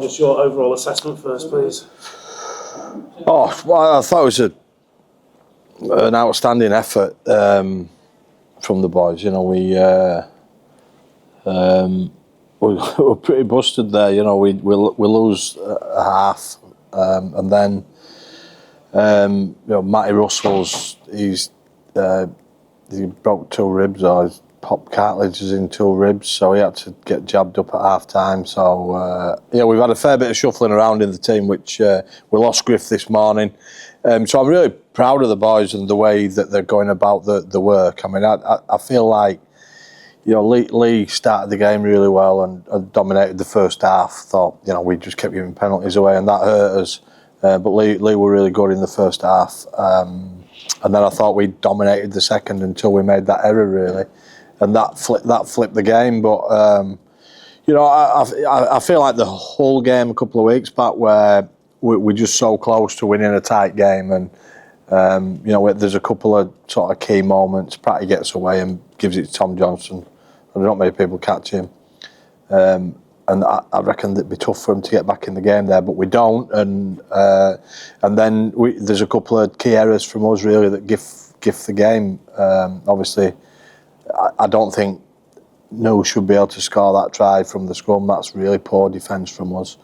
just your overall assessment first, please. Oh, well, I thought it was an outstanding effort from the boys. You know, we were pretty busted there. You know, we lose a half, and then you know, Matty Russell's he broke 2 ribs, or his popped cartilages in 2 ribs, so he had to get jabbed up at half time. So yeah, we've had a fair bit of shuffling around in the team, which we lost Griff this morning. So I'm really proud of the boys and the way that they're going about the work. I mean, I feel like, you know, Lee started the game really well and dominated the first half. Thought, you know, we just kept giving penalties away and that hurt us. But Lee were really good in the first half. And then I thought we dominated the second until we made that error, really. And that flipped the game. But, you know, I feel like the whole game a couple of weeks back where we're just so close to winning a tight game. And, you know, there's a couple of sort of key moments. Pratty gets away and gives it to Tom Johnson. And not many people catch him. And I reckon it'd be tough for him to get back in the game there, but we don't. And then there's a couple of key errors from us, really, that gift the game. Obviously, I don't think No should be able to score that try from the scrum. That's really poor defence from us.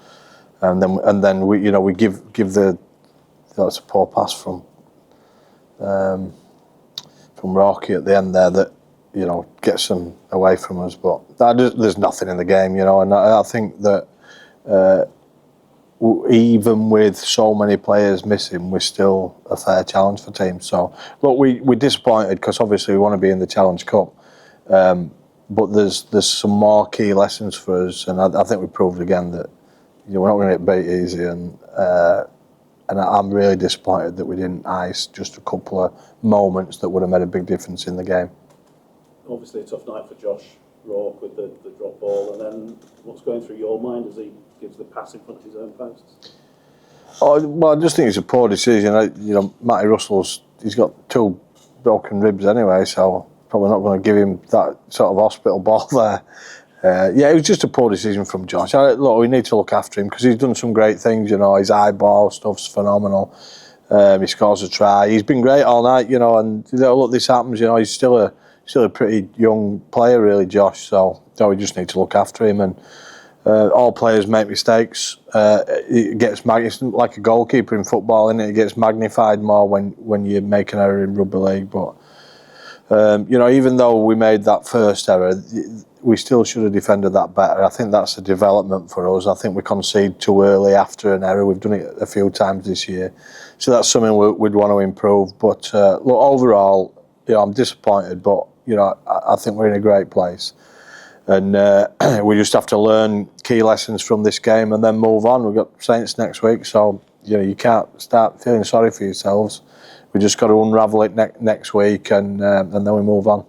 And then we, you know, we give the, that's a poor pass from Rocky at the end there that, you know, gets them away from us. But there's nothing in the game, you know, and I think that even with so many players missing, we're still a fair challenge for teams. So, look, we're disappointed because obviously we want to be in the Challenge Cup. But there's some more key lessons for us, and I think we proved again that, you know, we're not going to get beat easy. And I'm really disappointed that we didn't ice just a couple of moments that would have made a big difference in the game. Obviously a tough night for Josh Rourke with the drop ball, and then what's going through your mind as he gives the pass in front of his own posts? Oh, well, I just think it's a poor decision. You know, Matty Russell's, he's got 2 broken ribs anyway, so probably not going to give him that sort of hospital ball there. Yeah, it was just a poor decision from Josh. Look, we need to look after him because he's done some great things. You know, his eyeball stuff's phenomenal. He scores a try. He's been great all night. You know, and you know, look, this happens. You know, he's still a pretty young player, really, Josh. So we just need to look after him. And all players make mistakes. It gets it's like a goalkeeper in football, isn't it? It gets magnified more when you make an error in rugby league. But you know, even though we made that first error, we still should have defended that better. I think that's a development for us. I think we concede too early after an error. We've done it a few times this year, so that's something we'd want to improve. But look, overall, you know, I'm disappointed, but you know, I think we're in a great place, and we just have to learn key lessons from this game and then move on. We've got Saints next week, so you know, you can't start feeling sorry for yourselves. We just got to unravel it next week, and then we move on.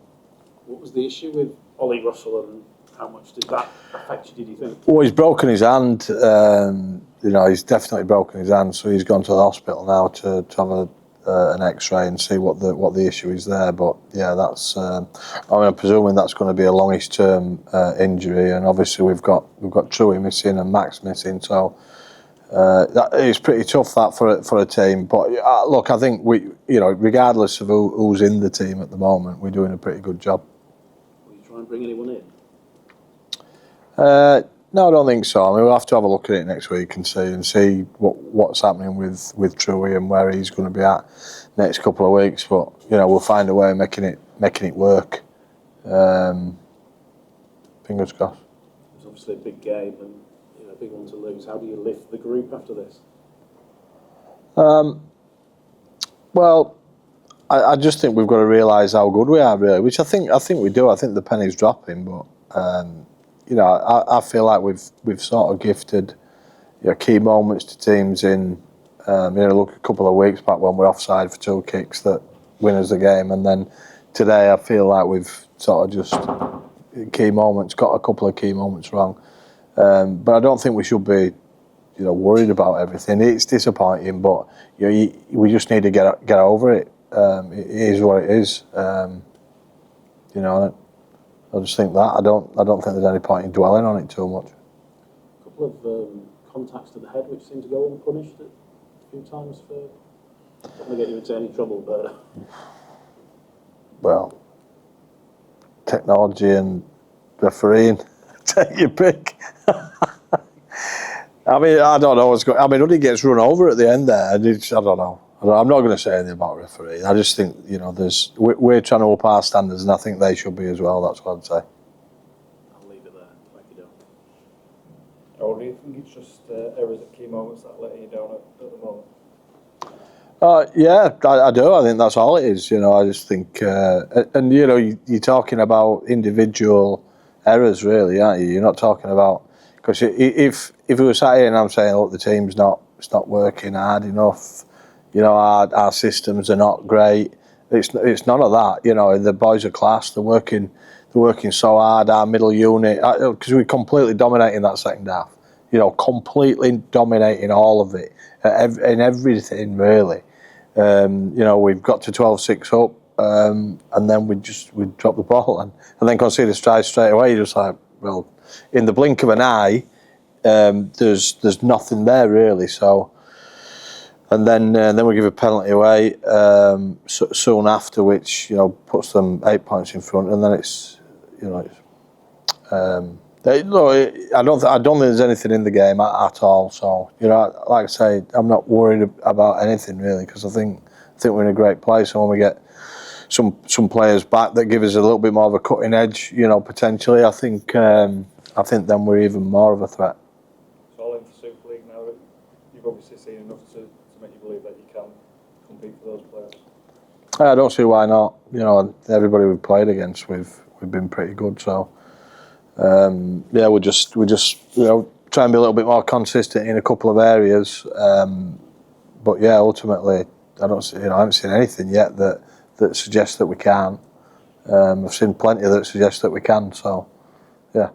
What was the issue with Ollie Russell, and how much did that affect you, did you think? Well, he's broken his hand. You know, he's definitely broken his hand, so he's gone to the hospital now to have an X-ray and see what the issue is there. But yeah, that's. I mean, I'm presuming that's going to be a longish term injury, and obviously we've got Truey missing and Max missing, so. That is pretty tough that for a team, but look, I think we, you know, regardless of who's in the team at the moment, we're doing a pretty good job. Will you try and bring anyone in? No, I don't think so. I mean, we'll have to have a look at it next week and see what's happening with Truey and where he's going to be at next couple of weeks. But you know, we'll find a way of making it work. Fingers crossed. It's obviously a big game and a big one to lose. How do you lift the group after this? Well, I just think we've got to realise how good we are, really, which I think we do. I think the penny's dropping, but you know, I feel like we've sort of gifted, you know, key moments to teams in. You know, look a couple of weeks back when we're offside for 2 kicks that win us the game, and then today I feel like we've sort of just key moments, got a couple of key moments wrong. But I don't think we should be, you know, worried about everything. It's disappointing, but you know, we just need to get over it. It is what it is. You know, I just think that I don't think there's any point in dwelling on it too much. A couple of contacts to the head which seem to go unpunished a few times for. I'm not going to get you into any trouble, but. Well, technology and refereeing, take your pick. I mean, I don't know what's going. I mean, when he gets run over at the end there, I don't know. I'm not going to say anything about refereeing. I just think we're trying to up our standards, and I think they should be as well. That's what I'd say. I'll leave it there. Thank you, Dale. Or do you think it's just errors at key moments that letting you down at the moment? Yeah, I do. I think that's all it is. I just think, and you're talking about individual errors, really, aren't you? You're not talking about, because if we were sat here and I'm saying, look, the team's it's not working hard enough, our systems are not great. It's none of that. The boys are class. They're working so hard. Our middle unit, because we're completely dominating that second half. Completely dominating all of it in everything, really. We've got to 12-6 up, and then we drop the ball and then concede a stride straight away. You're just like, well, in the blink of an eye, there's nothing there really. So, and then we give a penalty away soon after, which puts them 8 points in front, and then it's. I don't think there's anything in the game at all. So like I say, I'm not worried about anything really, because I think we're in a great place. And when we get some players back that give us a little bit more of a cutting edge, potentially, I think then we're even more of a threat. It's all in for Super League now. You've obviously seen enough to make you believe that you can compete for those players. I don't see why not. Everybody we've played against, we've been pretty good. So. We'll just try and be a little bit more consistent in a couple of areas, but ultimately I haven't seen anything yet that suggests that we can't. I've seen plenty that suggest that we can. So, yeah.